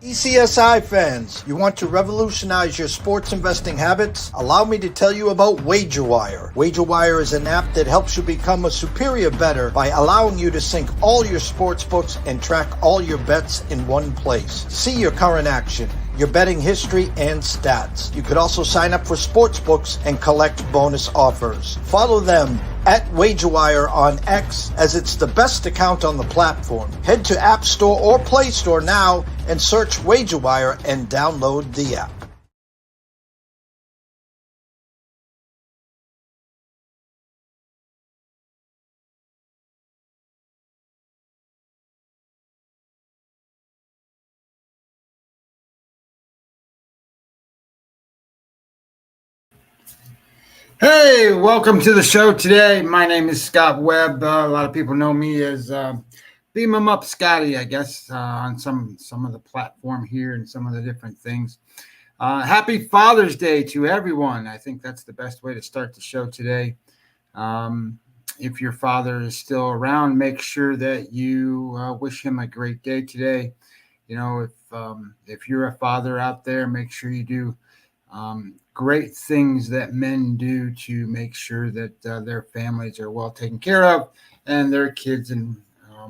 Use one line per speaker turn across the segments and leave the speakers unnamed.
TPCSI fans, you want to revolutionize your sports investing habits? Allow me to tell you about WagerWire. WagerWire is an app that helps you become a superior bettor by allowing you to sync all your sports books and track all your bets in one place. See your current action, your betting history, and stats. You could also sign up for sports books and collect bonus offers. Follow them at WagerWire on X, as it's the best account on the platform. Head to App Store or Play Store now and search WagerWire and download the app.
Hey, welcome to the show today. My name is Scott Webb. A lot of people know me as Beam 'em Up Scotty, I guess, on some of the platform here and some of the different things. Happy Father's Day to everyone. I think that's the best way to start the show today. If your father is still around, make sure that you wish him a great day today. You know, if you're a father out there, make sure you do great things that men do to make sure that their families are well taken care of and their kids and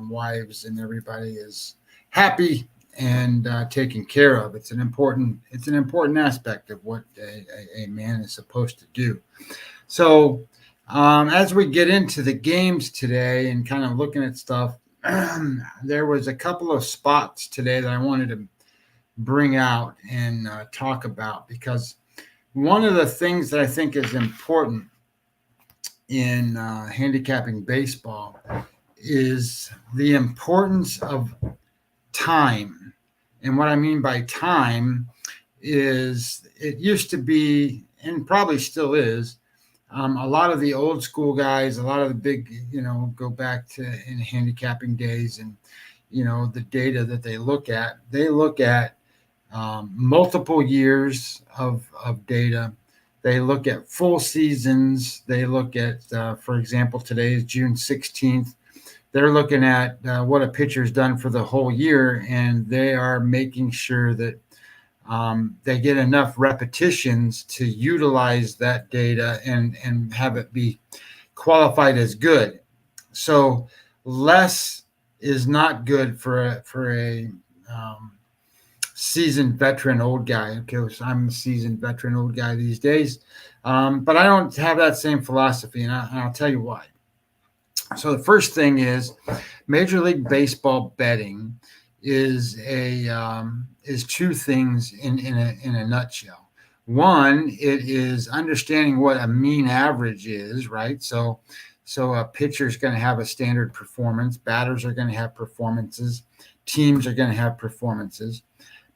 wives and everybody is happy and taken care of. It's an important aspect of what a man is supposed to do. So as we get into the games today and kind of looking at stuff, there was a couple of spots today that I wanted to bring out and talk about, because one of the things that I think is important in handicapping baseball is the importance of time. And what I mean by time is, it used to be, and probably still is, a lot of the old school guys, a lot of the big, go back to in handicapping days, and, the data that they look at multiple years of data. They look at full seasons. They look at, for example, today is June 16th. They're looking at what a pitcher's done for the whole year, and they are making sure that they get enough repetitions to utilize that data and have it be qualified as good. So less is not good for a seasoned veteran old guy. Okay, so I'm a seasoned veteran old guy these days, but I don't have that same philosophy, and I'll tell you why. So the first thing is, Major League Baseball betting is two things in a nutshell. One, it is understanding what a mean average is, right? So a pitcher is going to have a standard performance. Batters are going to have performances. Teams are going to have performances.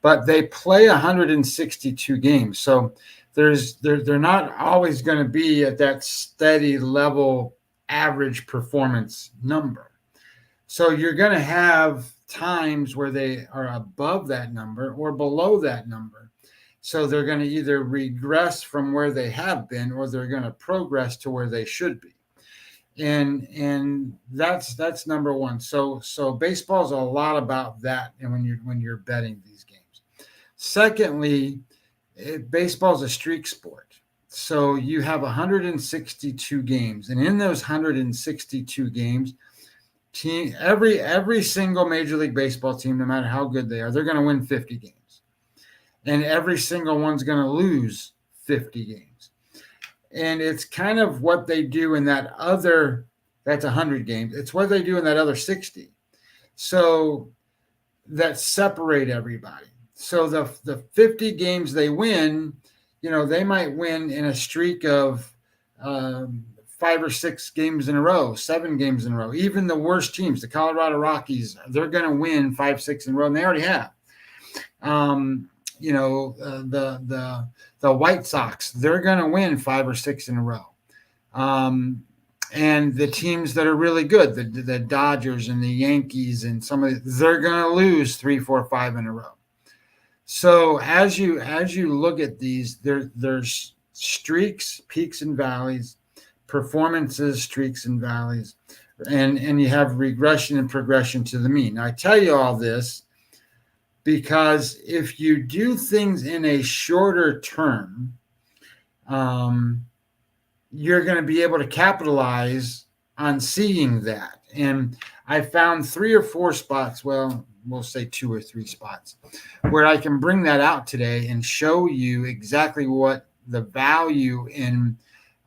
But they play 162 games. So they're not always going to be at that steady level average performance number. So you're going to have times where they are above that number or below that number. So they're going to either regress from where they have been, or they're going to progress to where they should be. And that's number one. So baseball is a lot about that, and when you're betting these games. Secondly, baseball is a streak sport. So you have 162 games, and in those 162 games, every single Major League Baseball team, no matter how good they are, they're going to win 50 games, and every single one's going to lose 50 games. And it's kind of what they do in that's 100 games. It's what they do in that other 60. So that separate everybody. So the 50 games they win, they might win in a streak of 5 or 6 games in a row, 7 games in a row. Even the worst teams, the Colorado Rockies, they're going to win 5, 6 in a row, and they already have. The White Sox, they're going to win 5 or 6 in a row. And the teams that are really good, the Dodgers and the Yankees and they're going to lose 3, 4, 5 in a row. So as you look at these, there's streaks, peaks and valleys, performances, streaks and valleys, and you have regression and progression to the mean. Now, I tell you all this because if you do things in a shorter term, you're going to be able to capitalize on seeing that. And I found 3 or 4 spots, well, we'll say 2 or 3 spots, where I can bring that out today and show you exactly what the value in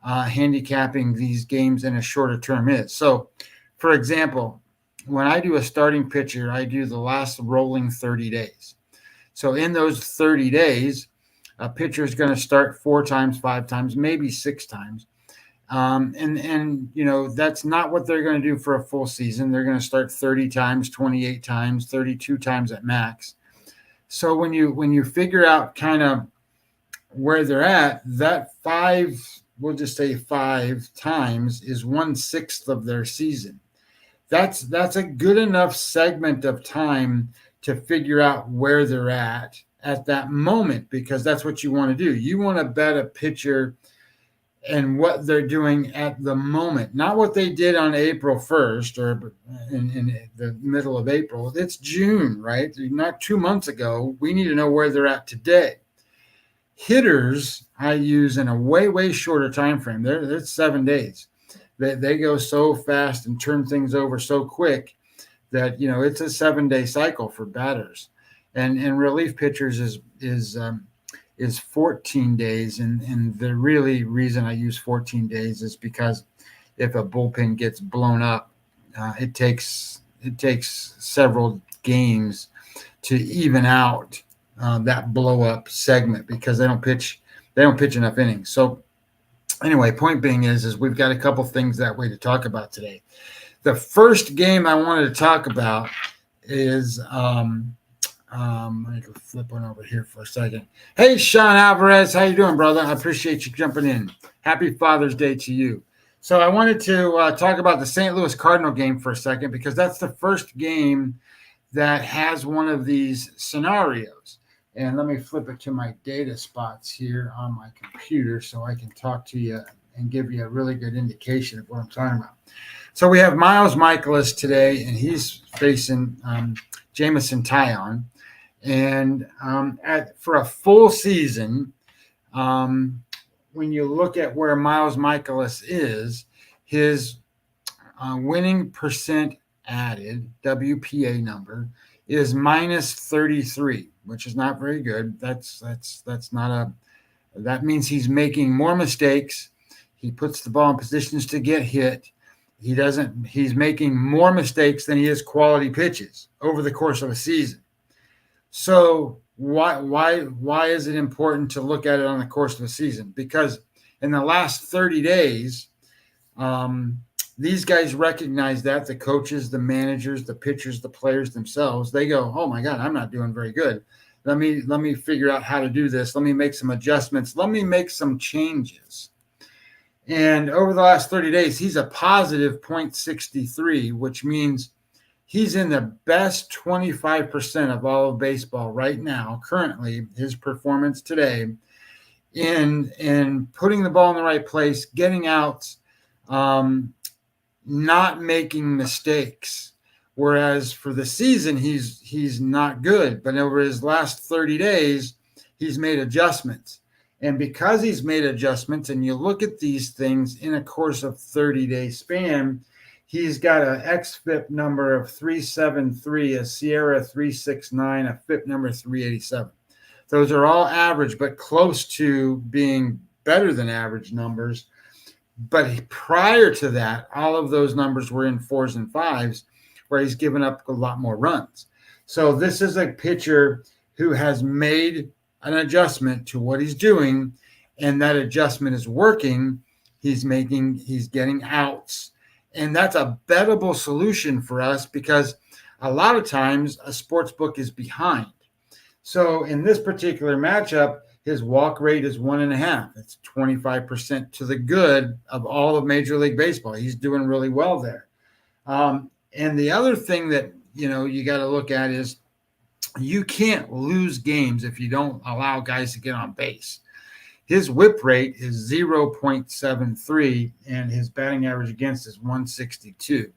handicapping these games in a shorter term is. So, for example, when I do a starting pitcher, I do the last rolling 30 days. So in those 30 days, a pitcher is going to start 4 times, 5 times, maybe 6 times. And you know, that's not what they're going to do for a full season. They're going to start 30 times, 28 times, 32 times at max. So when you figure out kind of where they're at, that 5, we'll just say 5 times is 1/6 of their season. That's a good enough segment of time to figure out where they're at that moment, because that's what you want to do. You want to bet a pitcher and what they're doing at the moment, not what they did on April 1st or in the middle of April. It's June, right? Not 2 months ago. We need to know where they're at today. Hitters, I use in a way shorter time frame. They're 7 days. They go so fast and turn things over so quick that, you know, it's a 7-day cycle for batters, and relief pitchers is 14 days. And the really reason I use 14 days is because if a bullpen gets blown up, it takes several games to even out that blow up segment, because they don't pitch enough innings. So anyway, point being is we've got a couple things that way to talk about today. The first game I wanted to talk about is let me go flip one over here for a second. Hey, Sean Alvarez, how you doing, brother? I appreciate you jumping in. Happy Father's Day to you. So I wanted to talk about the St. Louis Cardinal game for a second, because that's the first game that has one of these scenarios. And let me flip it to my data spots here on my computer so I can talk to you and give you a really good indication of what I'm talking about. So we have Miles Michaelis today, and he's facing Jameson Taillon. And for a full season, when you look at where Miles Michaelis is, his winning percent added, WPA number, is minus 33, which is not very good. That means he's making more mistakes. He puts the ball in positions to get hit. He's making more mistakes than he is quality pitches over the course of a season. So why is it important to look at it on the course of a season? Because in the last 30 days, these guys recognize that, the coaches, the managers, the pitchers, the players themselves, they go, oh my God, I'm not doing very good. Let me figure out how to do this. Let me make some adjustments. Let me make some changes. And over the last 30 days, he's a positive 0.63, which means he's in the best 25% of all of baseball right now, currently, his performance today, in putting the ball in the right place, getting outs, not making mistakes. Whereas for the season, he's not good. But over his last 30 days, he's made adjustments. And because he's made adjustments, and you look at these things in a course of 30-day span, he's got an xFIP number of 373, a Sierra 369, a FIP number 387. Those are all average, but close to being better than average numbers. But prior to that, all of those numbers were in 4s and 5s, where he's given up a lot more runs. So this is a pitcher who has made an adjustment to what he's doing, and that adjustment is working. He's getting outs. And that's a bettable solution for us, because a lot of times a sports book is behind. So in this particular matchup, his walk rate is 1.5. It's 25% to the good of all of Major League Baseball. He's doing really well there. And the other thing that, you got to look at is you can't lose games if you don't allow guys to get on base. His whip rate is 0.73, and his batting average against is 162.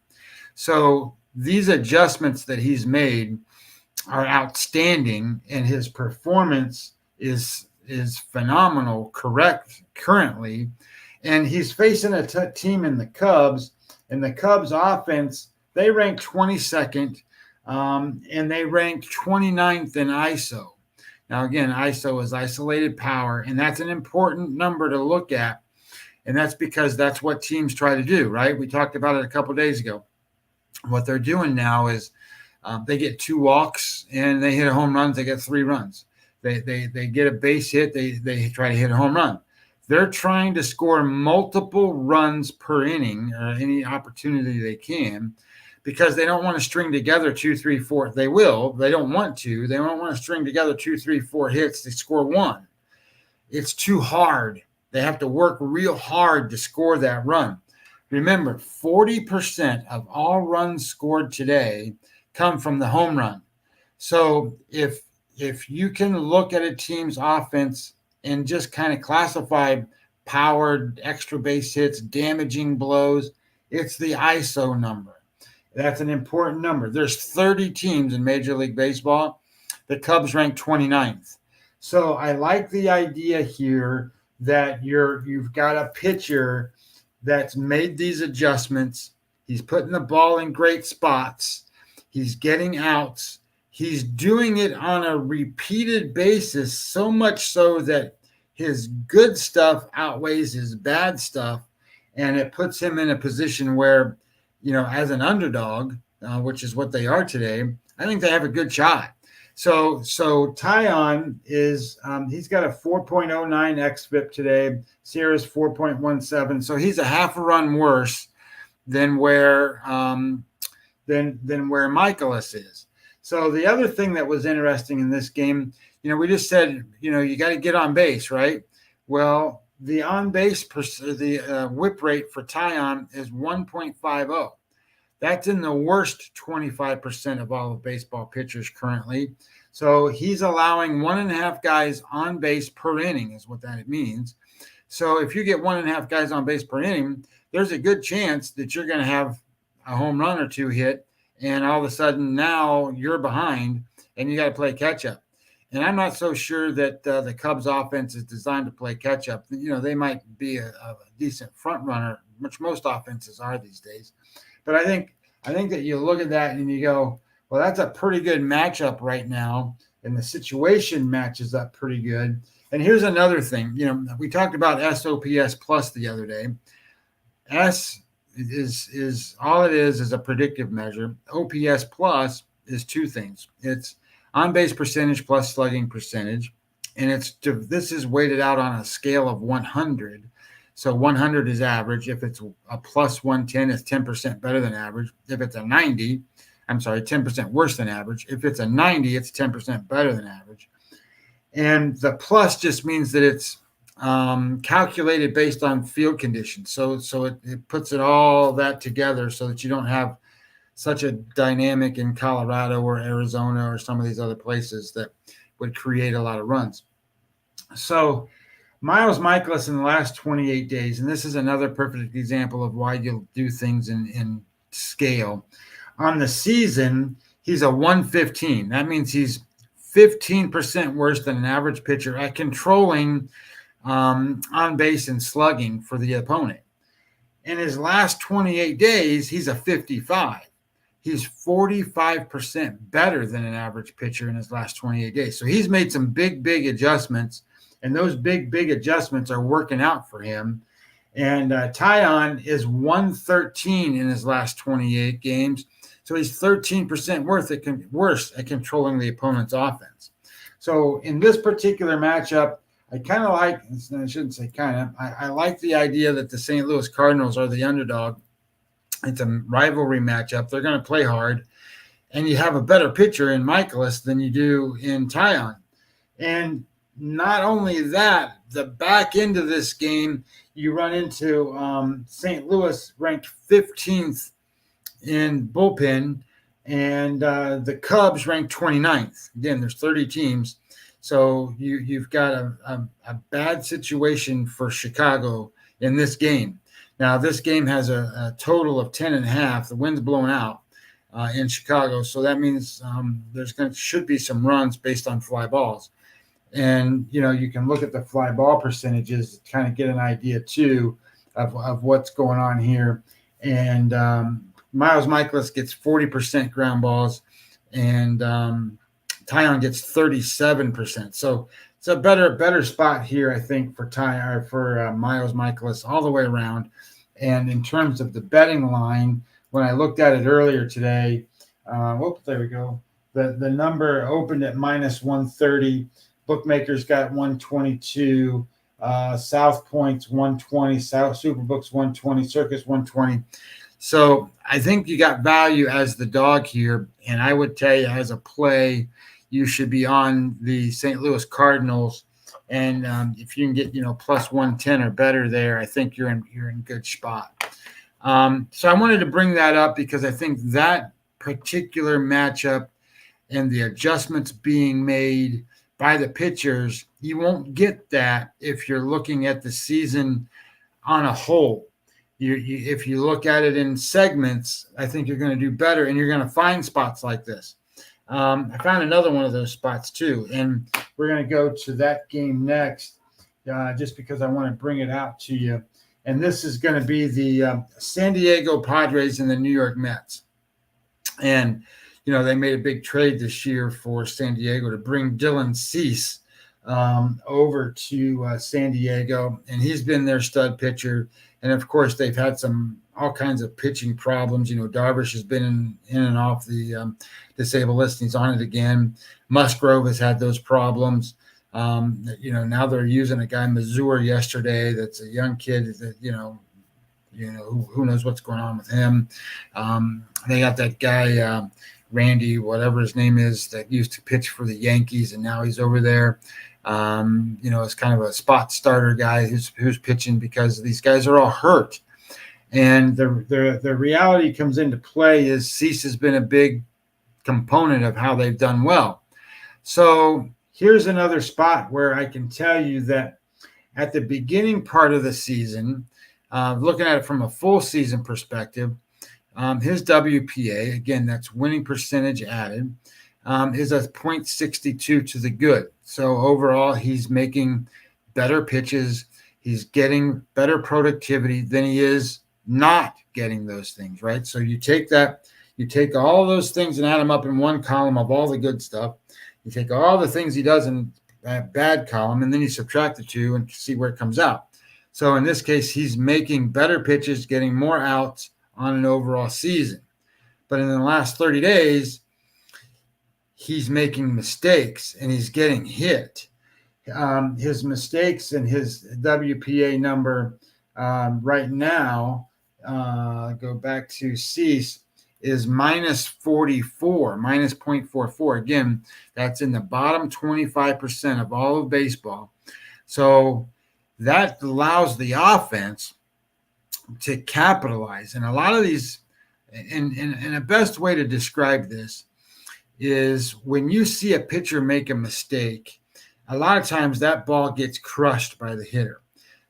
So these adjustments that he's made are outstanding, and his performance is phenomenal. Currently, and he's facing a team in the Cubs, and the Cubs offense, they rank 22nd, and they rank 29th in ISO. Now, again, ISO is isolated power, and that's an important number to look at. And that's because that's what teams try to do, right? We talked about it a couple of days ago. What they're doing now is they get 2 walks and they hit a home run. They get 3 runs. They get a base hit. They try to hit a home run. They're trying to score multiple runs per inning or any opportunity they can, because they don't want to string together 2, 3, 4. They will. They don't want to. They don't want to string together 2, 3, 4 hits to score 1. It's too hard. They have to work real hard to score that run. Remember, 40% of all runs scored today come from the home run. So if you can look at a team's offense and just kind of classify powered extra base hits, damaging blows, it's the ISO number. That's an important number. There's 30 teams in Major League Baseball. The Cubs rank 29th. So I like the idea here that you've got a pitcher that's made these adjustments. He's putting the ball in great spots. He's getting outs. He's doing it on a repeated basis, so much so that his good stuff outweighs his bad stuff, and it puts him in a position where, as an underdog, which is what they are today, I think they have a good shot. So Taillon is he's got a 4.09 xFIP today. Sierra's 4.17. So he's a half a run worse than where Michaelis is. So the other thing that was interesting in this game, we just said, you got to get on base, right? Well, the on base whip rate for Taillon is 1.50. That's in the worst 25% of all of baseball pitchers currently. So he's allowing 1.5 guys on base per inning is what that means. So if you get 1.5 guys on base per inning, there's a good chance that you're going to have a home run or 2 hit, and all of a sudden now you're behind and you got to play catch up. And I'm not so sure that the Cubs offense is designed to play catch up. They might be a decent front runner, which most offenses are these days. But I think that you look at that and you go, well, that's a pretty good matchup right now, and the situation matches up pretty good. And here's another thing. We talked about SOPS plus the other day. S is all it is a predictive measure. OPS plus is 2 things. It's on-base percentage plus slugging percentage, and this is weighted out on a scale of 100. So 100 is average. If it's a plus 110, it's 10% better than average. If it's a 10% worse than average. If it's a 90, it's 10% better than average. And the plus just means that it's calculated based on field conditions. So it puts it all that together so that you don't have such a dynamic in Colorado or Arizona or some of these other places that would create a lot of runs. So Miles Michaelis in the last 28 days, and this is another perfect example of why you'll do things in scale. On the season, he's a 115. That means he's 15% worse than an average pitcher at controlling on base and slugging for the opponent. In his last 28 days, he's a 55. He's 45% better than an average pitcher in his last 28 days. So he's made some big adjustments, and those big adjustments are working out for him. And Taillon is 113 in his last 28 games. So he's 13% worse at controlling the opponent's offense. So in this particular matchup, I kind of like, I shouldn't say kind of, I like the idea that the St. Louis Cardinals are the underdog. It's a rivalry matchup. They're going to play hard. And you have a better pitcher in Michaelis than you do in Taillon. And not only that, the back end of this game, you run into St. Louis ranked 15th in bullpen, and the Cubs ranked 29th. Again, there's 30 teams. So you've got a bad situation for Chicago in this game. Now, this game has a total of 10.5. The wind's blown out. in Chicago. So that means should be some runs based on fly balls. And, you can look at the fly ball percentages to kind of get an idea, too, of what's going on here. And Miles Michaelis gets 40% ground balls, and Tyon gets 37%. So it's a better spot here, I think, for Miles Michaelis all the way around. And in terms of the betting line, when I looked at it earlier today, there we go. The number opened at minus 130. Bookmakers got 122. South Point's 120. Superbook's 120. Circus 120. So I think you got value as the dog here. And I would tell you, as a play, you should be on the St. Louis Cardinals. And if you can get, plus 110 or better there, I think you're in good spot. So I wanted to bring that up because I think that particular matchup and the adjustments being made by the pitchers, you won't get that if you're looking at the season on a whole. If you look at it in segments, I think you're going to do better, and you're going to find spots like this. I found another one of those spots too, and we're going to go to that game next, just because I want to bring it out to you. And this is going to be the San Diego Padres and the New York Mets. And, they made a big trade this year for San Diego to bring Dylan Cease over to San Diego, and he's been their stud pitcher. And, of course, they've had all kinds of pitching problems. Darvish has been in and off the disabled list, and he's on it again. Musgrove has had those problems. Now they're using a guy, Mazur, yesterday. That's a young kid that, who knows what's going on with him. They got that guy, Randy, whatever his name is, that used to pitch for the Yankees, and now he's over there. It's kind of a spot starter guy who's pitching because these guys are all hurt. And the reality comes into play is Cease has been a big component of how they've done well. So here's another spot where I can tell you that at the beginning part of the season, looking at it from a full season perspective, his WPA, again, that's winning percentage added, is a .62 to the good. So overall, he's making better pitches. He's getting better productivity than he is not getting those things, right? So you take all those things and add them up in one column of all the good stuff. You take all the things he does in that bad column, and then you subtract the two and see where it comes out. So in this case, he's making better pitches, getting more outs on an overall season. But in the last 30 days, he's making mistakes and he's getting hit. His mistakes and his WPA number right now, go back to Cease, is minus 44, minus 0.44. Again, that's in the bottom 25% of all of baseball. So that allows the offense to capitalize. And a lot of these, and a best way to describe this is when you see a pitcher make a mistake, a lot of times that ball gets crushed by the hitter.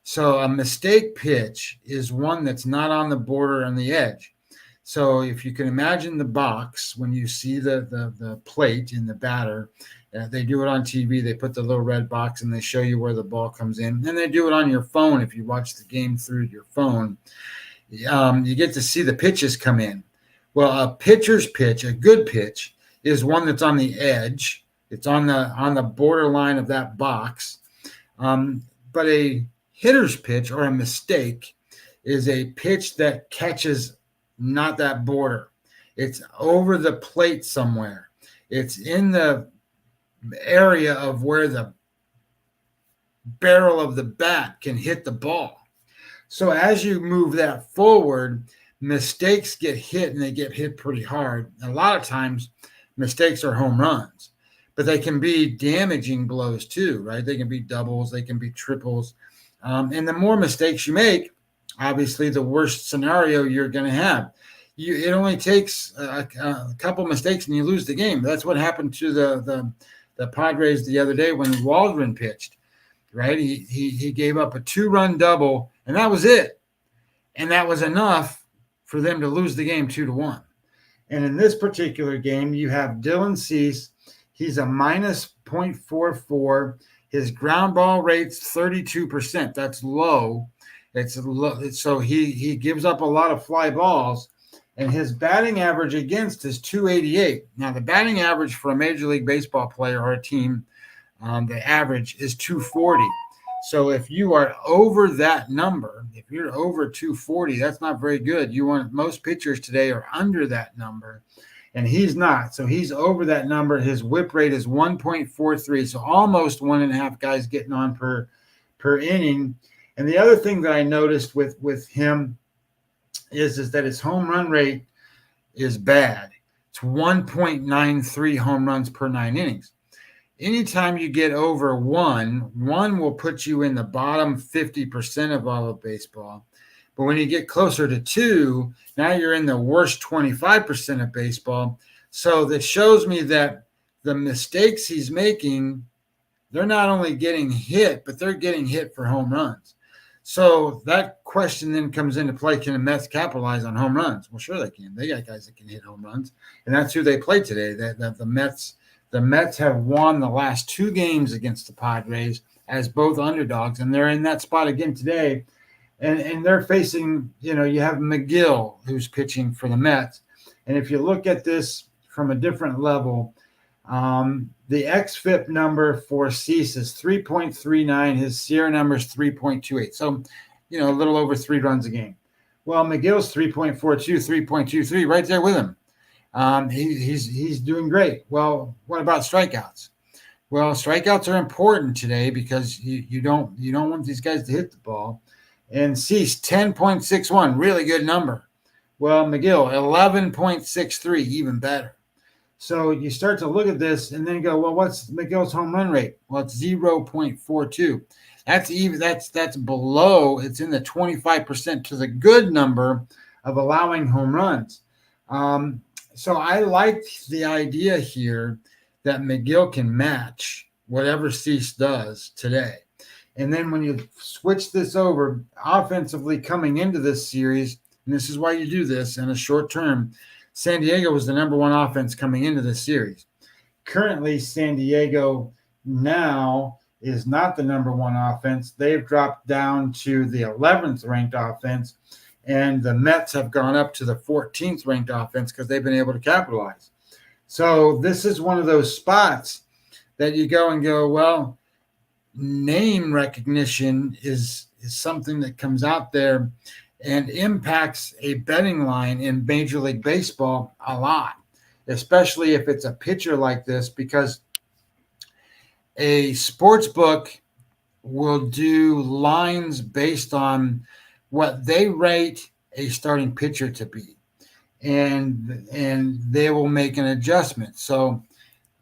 So a mistake pitch is one that's not on the border on the edge. So if you can imagine the box, when you see the plate in the batter, they do it on TV. They put the little red box and they show you where the ball comes in. And they do it on your phone if you watch the game through your phone. You get to see the pitches come in. Well, a pitcher's pitch, a good pitch, is one that's on the edge. It's on the borderline of that box. But a hitter's pitch or a mistake is a pitch that catches not that border. It's over the plate somewhere. It's in the area of where the barrel of the bat can hit the ball. So as you move that forward, mistakes get hit, and they get hit pretty hard. A lot of times mistakes are home runs, but they can be damaging blows too, right? They can be doubles, they can be triples. And the more mistakes you make, obviously the worst scenario you're going to have. It only takes a couple mistakes and you lose the game. That's what happened to the Padres the other day when Waldron pitched, right? He gave up a 2-run double, and that was it. And that was enough for them to lose the game 2-1. And in this particular game, you have Dylan Cease. He's a minus 0.44. His ground ball rate's 32%. That's low. It's low. So he gives up a lot of fly balls. And his batting average against is 288. Now, the batting average for a Major League Baseball player or a team, the average is 240. So if you are over that number, if you're over 240, that's not very good. Most pitchers today are under that number, and he's not. So he's over that number. His whip rate is 1.43, so almost 1.5 guys getting on per inning. And the other thing that I noticed with him is that his home run rate is bad. It's 1.93 home runs per 9 innings. Anytime you get over one will put you in the bottom 50% of all of baseball. But when you get closer to 2, now you're in the worst 25% of baseball. So that shows me that the mistakes he's making, they're not only getting hit, but they're getting hit for home runs. So that question then comes into play. Can the Mets capitalize on home runs? Well, sure they can. They got guys that can hit home runs. And that's who they play today. The Mets have won the last 2 games against the Padres as both underdogs, and they're in that spot again today. And they're facing, you have McGill, who's pitching for the Mets. And if you look at this from a different level, the xFIP number for Cease is 3.39. His SIERA number is 3.28. So, a little over 3 runs a game. Well, McGill's 3.42, 3.23, right there with him. He's doing great. Well, what about strikeouts? Well, strikeouts are important today because you don't want these guys to hit the ball. And Cease 10.61, really good number. Well, McGill 11.63, even better. So you start to look at this and then go, well, what's McGill's home run rate? Well, it's 0.42. That's below. It's in the 25% to the good number of allowing home runs. So I liked the idea here that McGill can match whatever Cease does today. And then when you switch this over offensively coming into this series, and this is why you do this in a short term, San Diego was the number 1 offense coming into this series. Currently, San Diego now is not the number 1 offense. They've dropped down to the 11th ranked offense. And the Mets have gone up to the 14th ranked offense because they've been able to capitalize. So this is one of those spots that you go and go, well, name recognition is something that comes out there and impacts a betting line in Major League Baseball a lot, especially if it's a pitcher like this, because a sports book will do lines based on what they rate a starting pitcher to be, and they will make an adjustment. So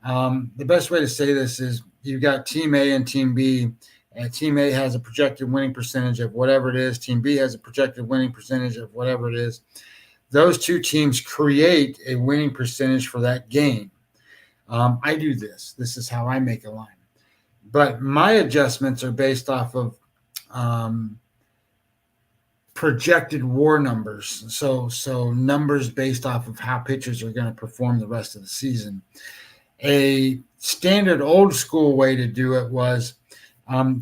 the best way to say this is you've got Team A and Team B, and Team A has a projected winning percentage of whatever it is. Team B has a projected winning percentage of whatever it is. Those 2 teams create a winning percentage for that game. I do this. This is how I make a line. But my adjustments are based off of projected WAR numbers. So numbers based off of how pitchers are going to perform the rest of the season. A standard old school way to do it was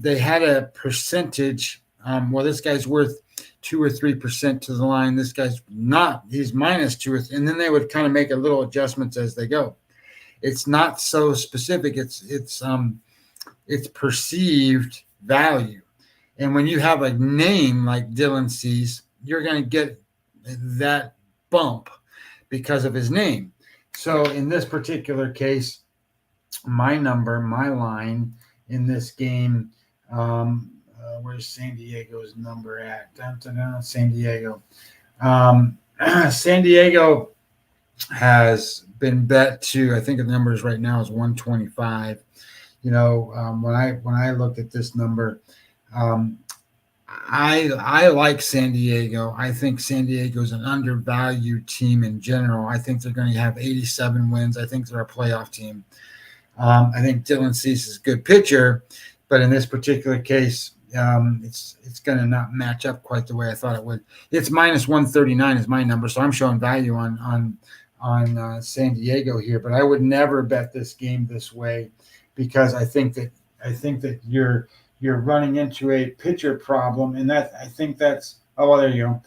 they had a percentage. Well, this guy's worth 2 or 3% to the line. This guy's not. He's minus 2 or 3. And then they would kind of make a little adjustments as they go. It's not so specific. It's perceived value. And when you have a name like Dylan Cease, you're going to get that bump because of his name. So in this particular case, my line in this game, where's San Diego's number at? San Diego. San Diego has been bet to, I think the numbers right now is 125. When I looked at this number, I like San Diego. I think San Diego is an undervalued team in general. I think they're going to have 87 wins. I think they're a playoff team. I think Dylan Cease is a good pitcher, but in this particular case, it's going to not match up quite the way I thought it would. It's minus 139 is my number, so I'm showing value on San Diego here, but I would never bet this game this way because I think that you're running into a pitcher problem, and that I think that's there you go.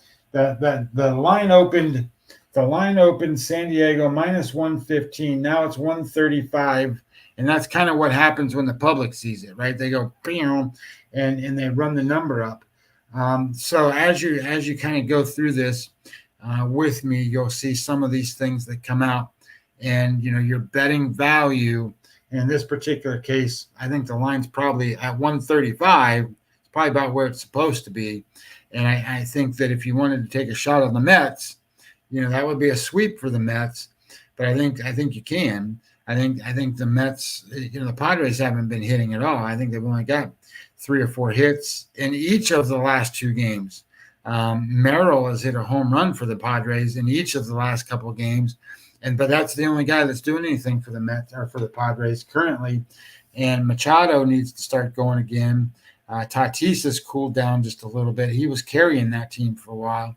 The line opened San Diego minus 115. Now it's 135, and that's kind of what happens when the public sees it, right? They go bam, and they run the number up. So as you kind of go through this with me, you'll see some of these things that come out, and your betting value in this particular case, I think the line's probably at 135. It's probably about where it's supposed to be, and I think that if you wanted to take a shot on the Mets, that would be a sweep for the Mets. But I think you can. I think the Mets, the Padres haven't been hitting at all. I think they've only got 3 or 4 hits in each of the last 2 games. Merrill has hit a home run for the Padres in each of the last couple of games, but that's the only guy that's doing anything for the Mets or for the Padres currently. And Machado needs to start going again. Tatis has cooled down just a little bit. He was carrying that team for a while.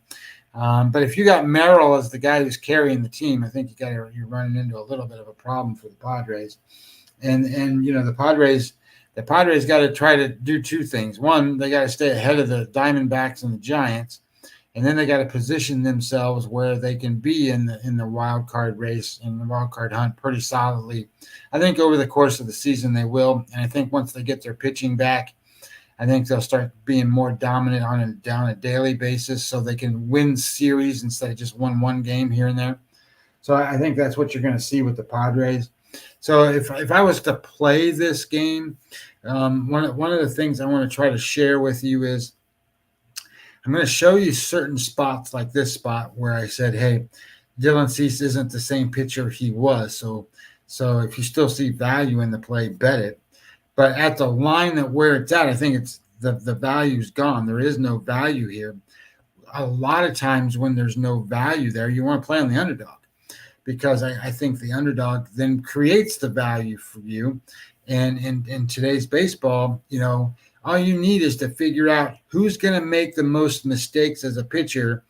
But if you got Merrill as the guy who's carrying the team, I think you're running into a little bit of a problem for the Padres. And the Padres got to try to do 2 things. One, they got to stay ahead of the Diamondbacks and the Giants, and then they got to position themselves where they can be in the wild card race and the wild card hunt pretty solidly. I think over the course of the season they will, and I think once they get their pitching back, I think they'll start being more dominant on a daily basis, so they can win series instead of just one game here and there. So I think that's what you're going to see with the Padres. So if I was to play this game, one of the things I want to try to share with you is I'm going to show you certain spots like this spot where I said, hey, Dylan Cease isn't the same pitcher he was. So if you still see value in the play, bet it. But at the line that where it's at, I think it's the value's gone. There is no value here. A lot of times when there's no value there, you want to play on the underdog, because I think the underdog then creates the value for you. And in today's baseball, all you need is to figure out who's going to make the most mistakes as a pitcher,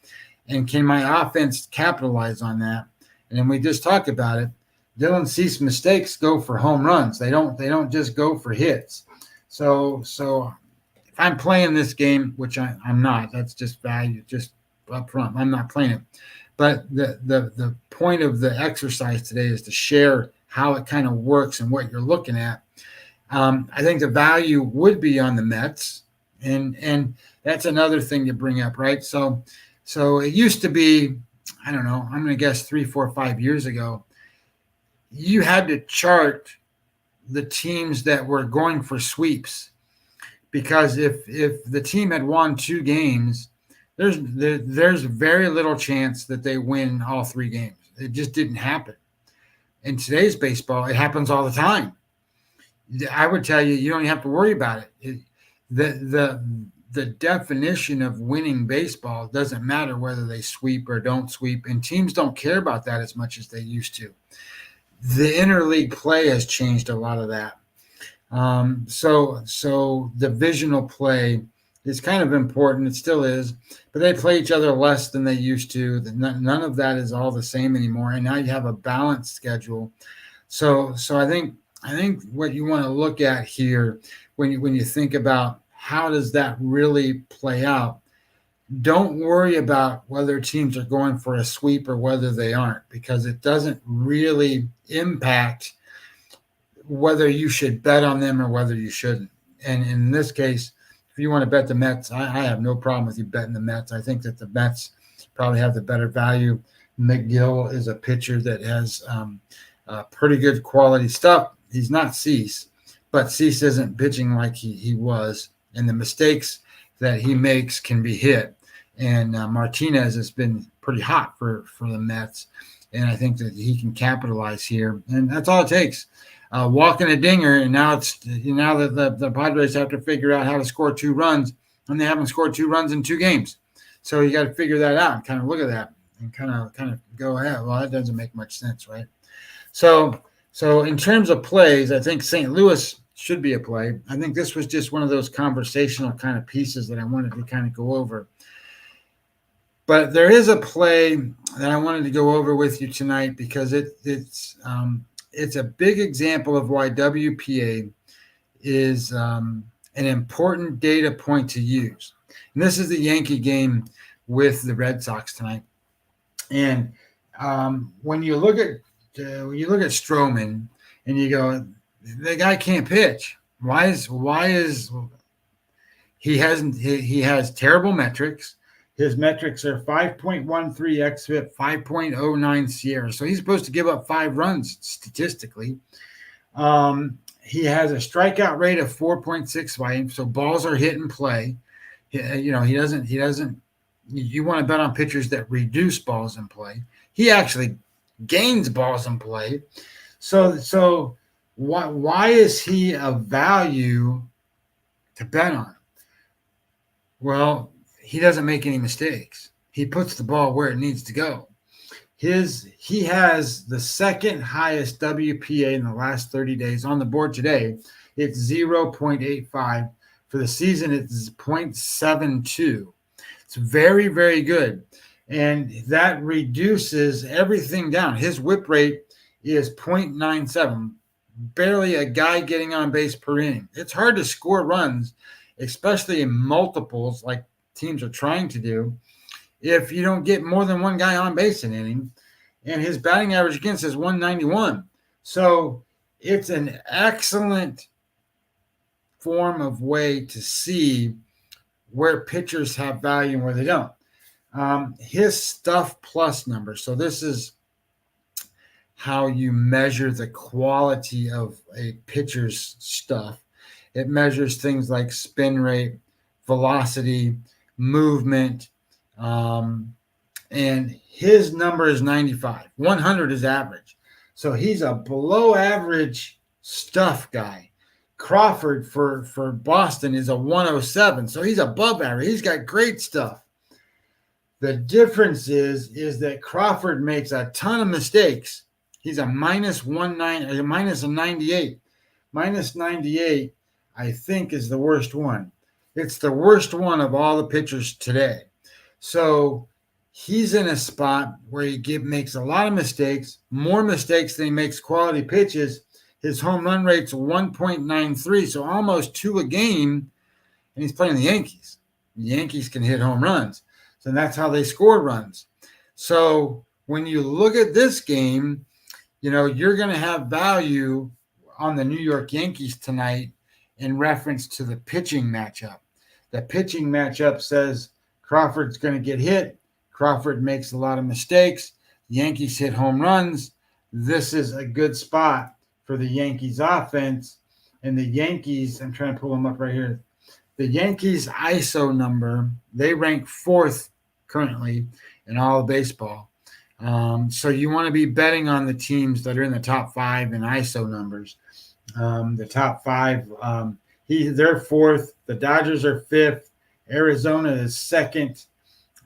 and can my offense capitalize on that? And then we just talked about it. Dylan Cease mistakes go for home runs. They don't just go for hits. So if I'm playing this game, which I'm not, that's just value, just up front. I'm not playing it. But the point of the exercise today is to share how it kind of works and what you're looking at. I think the value would be on the Mets, and that's another thing to bring up, right? So it used to be, I don't know, I'm going to guess 3, 4, 5 years ago, you had to chart the teams that were going for sweeps, because if the team had won 2 games, there's very little chance that they win all 3 games. It just didn't happen. In today's baseball, it happens all the time. I would tell you don't even have to worry about it. The definition of winning baseball doesn't matter whether they sweep or don't sweep, and teams don't care about that as much as they used to. The interleague play has changed a lot of that. So divisional play is kind of important. It still is, but they play each other less than they used to. None of that is all the same anymore. And now you have a balanced schedule. So I think what you want to look at here when you think about how does that really play out, don't worry about whether teams are going for a sweep or whether they aren't, because it doesn't really impact whether you should bet on them or whether you shouldn't. And in this case, if you want to bet the Mets, I have no problem with you betting the Mets. I think that the Mets probably have the better value. McGill is a pitcher that has pretty good quality stuff. He's not Cease, but Cease isn't pitching like he was, and the mistakes that he makes can be hit. And Martinez has been pretty hot for the Mets, and I think that he can capitalize here. And that's all it takes. Walking a dinger, and now that the Padres have to figure out how to score 2 runs, and they haven't scored 2 runs in 2 games. So you got to figure that out and kind of look at that and kind of go ahead. Well, that doesn't make much sense, right? So in terms of plays, I think St. Louis should be a play. I think this was just one of those conversational kind of pieces that I wanted to kind of go over. But there is a play that I wanted to go over with you tonight because it's a big example of why WPA is an important data point to use. And this is the Yankee game with the Red Sox tonight. And when you look at Stroman and you go, the guy can't pitch. Why is he has terrible metrics. His metrics are 5.13 xFIP, 5.09 Sierra. So he's supposed to give up 5 runs statistically. He has a strikeout rate of 4.65, so balls are hit and play. He doesn't. You want to bet on pitchers that reduce balls in play. He actually gains balls in play. So why is he a value to bet on? Well, he doesn't make any mistakes. He puts the ball where it needs to go. He has the second highest WPA in the last 30 days on the board today. It's 0.85. For the season, it's 0.72. It's very, very good. And that reduces everything down. His whip rate is 0.97, barely a guy getting on base per inning. It's hard to score runs, especially in multiples like teams are trying to do, if you don't get more than one guy on base an inning. And his batting average against is 191. So it's an excellent form of way to see where pitchers have value and where they don't. His stuff plus number. So this is how you measure the quality of a pitcher's stuff. It measures things like spin rate, velocity, movement, and his number is 95. 100 is average. So he's a below average stuff guy. Crawford for Boston is a 107. So he's above average. He's got great stuff. The difference is that Crawford makes a ton of mistakes. He's a minus a 98. Minus 98, I think, is the worst one. It's the worst one of all the pitchers today. So he's in a spot where he makes a lot of mistakes, more mistakes than he makes quality pitches. His home run rate's 1.93, so almost 2 a game, and he's playing the Yankees. The Yankees can hit home runs, so that's how they score runs. So when you look at this game, you're going to have value on the New York Yankees tonight in reference to the pitching matchup. The pitching matchup says Crawford's going to get hit. Crawford makes a lot of mistakes. The Yankees hit home runs. This is a good spot for the Yankees offense. And the Yankees, I'm trying to pull them up right here. The Yankees ISO number, they rank 4th currently in all of baseball. So you want to be betting on the teams that are in the top 5 in ISO numbers. The top 5, they're 4th. The Dodgers are 5th. Arizona is 2nd.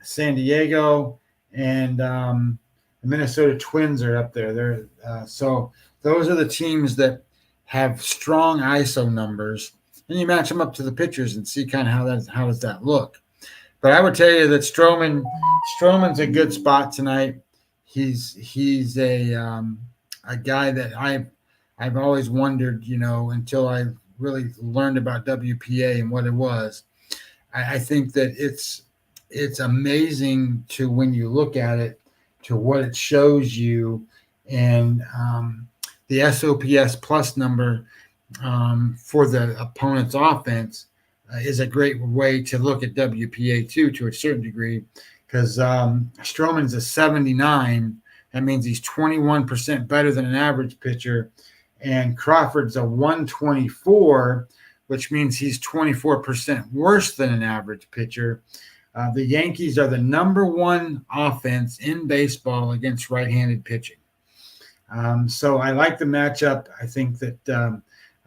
San Diego and the Minnesota Twins are up there. So those are the teams that have strong ISO numbers, and you match them up to the pitchers and see kind of how does that look. But I would tell you that Stroman's a good spot tonight. He's a guy that I've always wondered, until I really learned about WPA and what it was. I think that it's amazing to when you look at it, to what it shows you, and the SOPS plus number for the opponent's offense is a great way to look at WPA too, to a certain degree, because Stroman's a 79. That means he's 21% better than an average pitcher, and Crawford's a 124, which means he's 24% worse than an average pitcher. The Yankees are the number 1 offense in baseball against right-handed pitching. So I like the matchup. I think that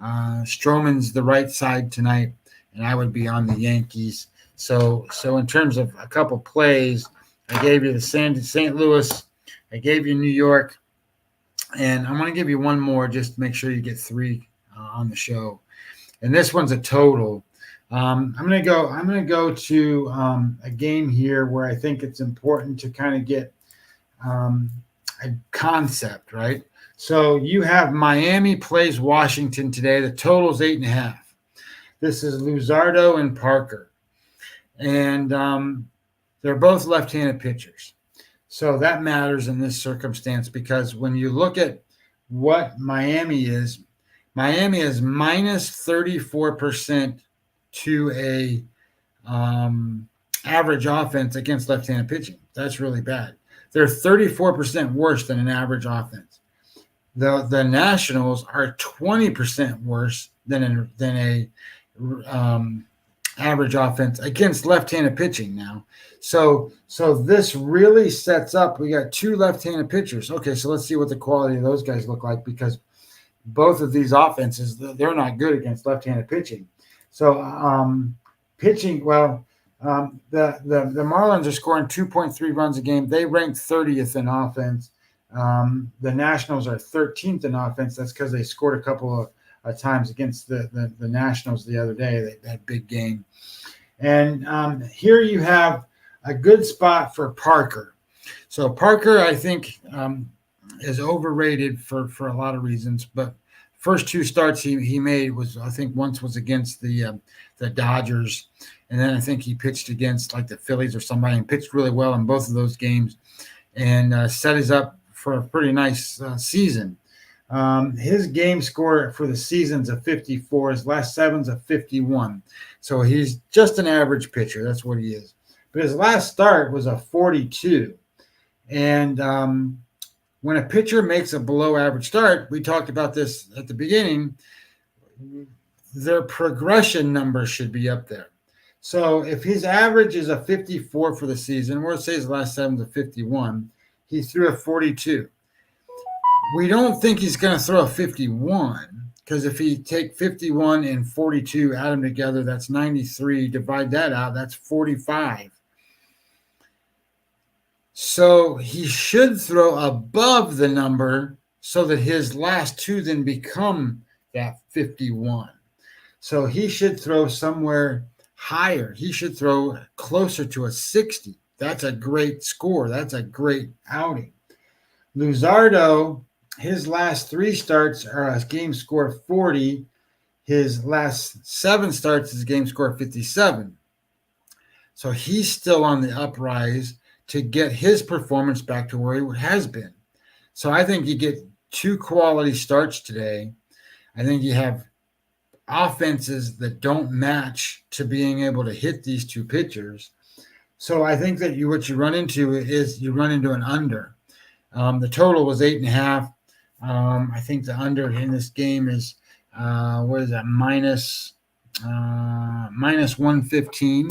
Stroman's the right side tonight, and I would be on the Yankees. So in terms of a couple plays, I gave you the St. Louis, I gave you New York, and I'm going to give you one more just to make sure you get 3 on the show. And this one's a total. I'm gonna go to a game here where I think it's important to kind of get a concept, right? So you have Miami plays Washington today. The total's 8.5. This is Luzardo and Parker, and they're both left-handed pitchers. So that matters in this circumstance because when you look at what Miami is minus 34% to a average offense against left-handed pitching. That's really bad. They're 34% worse than an average offense. The Nationals are 20% worse than a average offense against left-handed pitching now. So this really sets up. We got two left-handed pitchers. Okay, so let's see what the quality of those guys look like because both of these offenses, they're not good against left-handed pitching. So pitching, well, the Marlins are scoring 2.3 runs a game. They rank 30th in offense. The Nationals are 13th in offense. That's because they scored a couple of times against the Nationals the other day. They had a big game. And here you have a good spot for Parker. So Parker, I think, is overrated for a lot of reasons. But first two starts he made was, I think, once was against the Dodgers. And then I think he pitched against like the Phillies or somebody and pitched really well in both of those games and set us up for a pretty nice season. His game score for the season's a 54. His last seven's a 51. So he's just an average pitcher. That's what he is. But his last start was a 42. And when a pitcher makes a below average start, we talked about this at the beginning, their progression number should be up there. So if his average is a 54 for the season, or say his last seven's a 51, he threw a 42. We don't think he's going to throw a 51 because if he take 51 and 42, add them together, that's 93. Divide that out, that's 45. So he should throw above the number so that his last two then become that 51. So he should throw somewhere higher. He should throw closer to a 60. That's a great score. That's a great outing. Luzardo, his last three starts are a game score 40. His last seven starts is a game score 57. So he's still on the uprise to get his performance back to where he has been. So I think you get two quality starts today. I think you have offenses that don't match to being able to hit these two pitchers. So I think that what you run into is you run into an under. The total was 8.5. I think the under in this game is minus 115.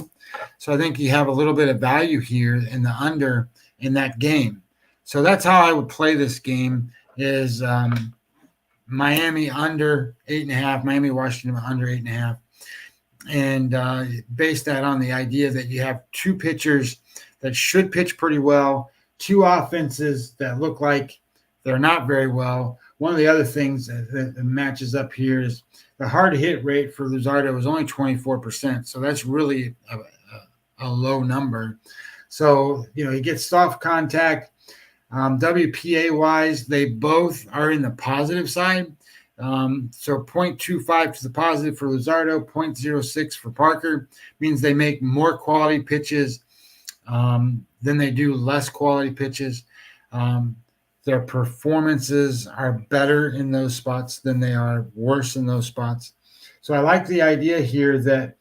So I think you have a little bit of value here in the under in that game. So that's how I would play this game is Miami under 8.5, Miami, Washington under 8.5. And base that on the idea that you have two pitchers that should pitch pretty well, two offenses that look like they're not very well. One of the other things that matches up here is the hard hit rate for Luzardo is only 24%. So that's really a low number. So, he gets soft contact. WPA wise, they both are in the positive side. So 0.25 to the positive for Luzardo, 0.06 for Parker means they make more quality pitches than they do less quality pitches. Their performances are better in those spots than they are worse in those spots. So I like the idea here that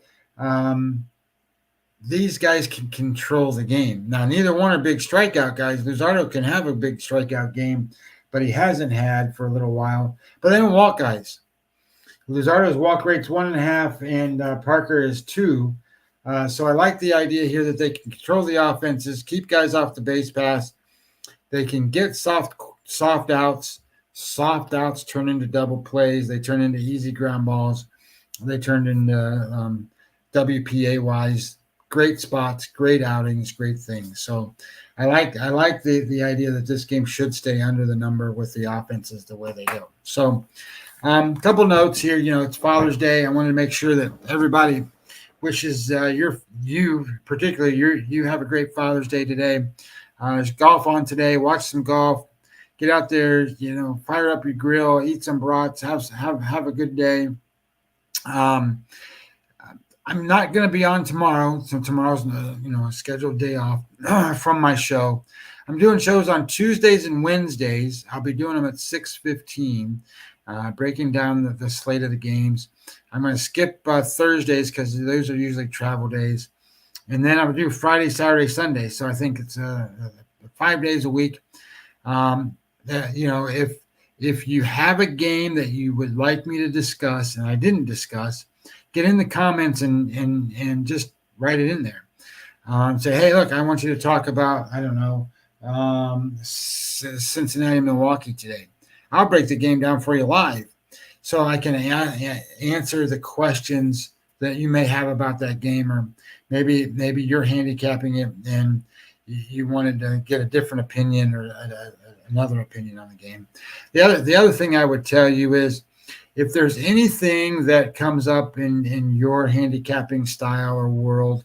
these guys can control the game. Now, neither one are big strikeout guys. Luzardo can have a big strikeout game, but he hasn't had for a little while. But they don't walk guys. Luzardo's walk rate's 1.5, and Parker is 2. So I like the idea here that they can control the offenses, keep guys off the base pass. They can get soft outs. Soft outs turn into double plays. They turn into easy ground balls. They turn into WPA-wise great spots, great outings, great things. So I like the idea that this game should stay under the number with the offenses the way they go. So a couple notes here. It's Father's Day. I wanted to make sure that everybody wishes you particularly you have a great Father's Day today. There's golf on today. Watch some golf. Get out there, fire up your grill, eat some brats, have a good day. I'm not going to be on tomorrow, so tomorrow's a scheduled day off from my show. I'm doing shows on Tuesdays and Wednesdays. I'll be doing them at 6:15, breaking down the slate of the games. I'm going to skip Thursdays because those are usually travel days, and then I'm going to do Friday, Saturday, Sunday. So I think it's 5 days a week. If you have a game that you would like me to discuss and I didn't discuss, get in the comments and just write it in there. Say, hey, look, I want you to talk about, I don't know, Cincinnati, Milwaukee today. I'll break the game down for you live so I can answer the questions that you may have about that game, or maybe you're handicapping it and you wanted to get a different opinion or another opinion on the game. The other thing I would tell you is, if there's anything that comes up in your handicapping style or world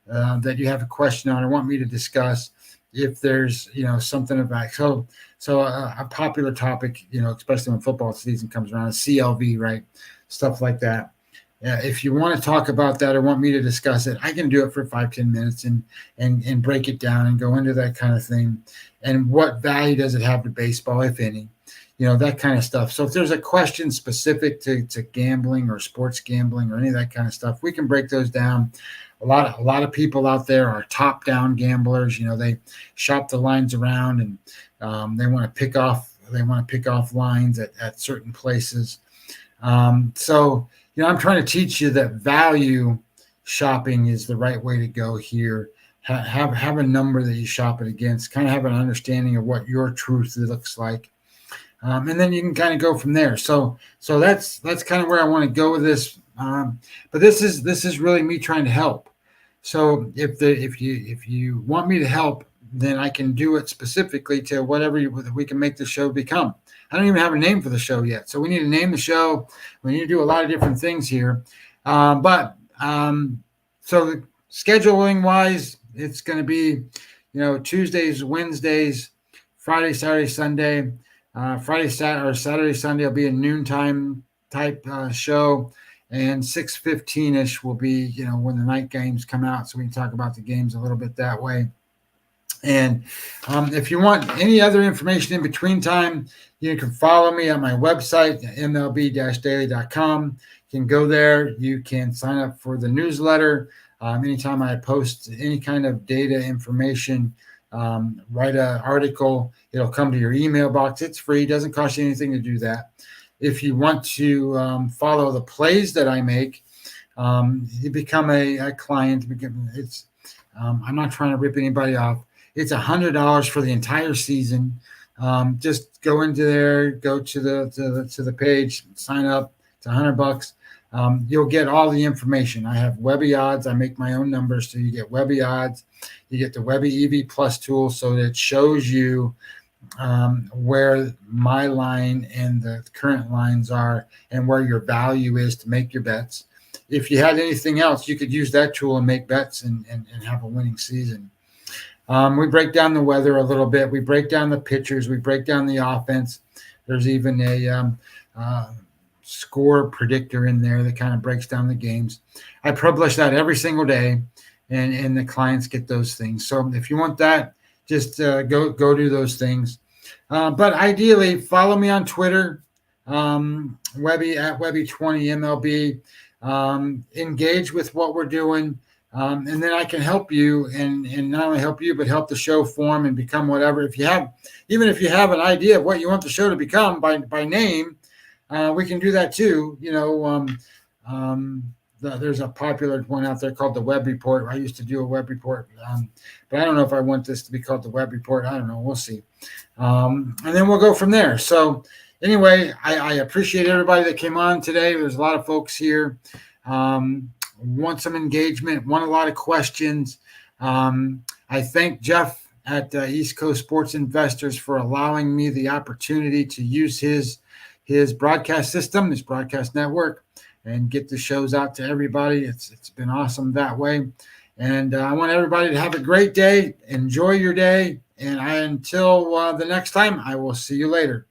that you have a question on or want me to discuss, if there's something about so a popular topic, especially when football season comes around, CLV, right, stuff like that. If you want to talk about that or want me to discuss it, I can do it for 5-10 minutes and break it down and go into that kind of thing. And what value does it have to baseball, if any? That kind of stuff. So if there's a question specific to gambling or sports gambling or any of that kind of stuff, we can break those down. A lot of people out there are top-down gamblers. They shop the lines around and they want to pick off lines at certain places. So I'm trying to teach you that value shopping is the right way to go here. Have a number that you shop it against. Kind of have an understanding of what your truth looks like. And then you can kind of go from there. So that's kind of where I want to go with this. But this is really me trying to help. So if you want me to help, then I can do it specifically to whatever we can make the show become. I don't even have a name for the show yet. So we need to name the show. We need to do a lot of different things here. So scheduling wise, it's going to be, Tuesdays, Wednesdays, Friday, Saturday, Sunday. Saturday, Sunday will be a noontime type show, and 6:15ish will be, when the night games come out, so we can talk about the games a little bit that way. And if you want any other information in between time, you can follow me on my website, mlb-daily.com. You can go there. You can sign up for the newsletter. Anytime I post any kind of data information, write an article, it'll come to your email box. It's free. It doesn't cost you anything to do that. If you want to follow the plays that I make, you become a client. I'm not trying to rip anybody off. It's $100 for the entire season. Just go into there, go to the page, sign up. It's $100. You'll get all the information. I have Webby odds. I make my own numbers, so you get Webby odds. You get the Webby EV Plus tool, so that it shows you where my line and the current lines are and where your value is to make your bets. If you had anything else, you could use that tool and make bets and have a winning season. We break down the weather a little bit. We break down the pitchers. We break down the offense. There's even a score predictor in there that kind of breaks down the games. I publish that every single day, and the clients get those things. So if you want that, just go do those things. But ideally, follow me on Twitter, Webby at Webby20MLB. Engage with what we're doing. And then I can help you and not only help you, but help the show form and become whatever. Even if you have an idea of what you want the show to become by name, we can do that too. There's a popular one out there called the Web Report. I used to do a Web Report, but I don't know if I want this to be called the Web Report. I don't know. We'll see. And then we'll go from there. So anyway, I appreciate everybody that came on today. There's a lot of folks here. Want some engagement, want a lot of questions. I thank Jeff at East Coast Sports Investors for allowing me the opportunity to use his broadcast system, his broadcast network. and get the shows out to everybody. It's been awesome that way. And I want everybody to have a great day. Enjoy your day. And until the next time, I will see you later.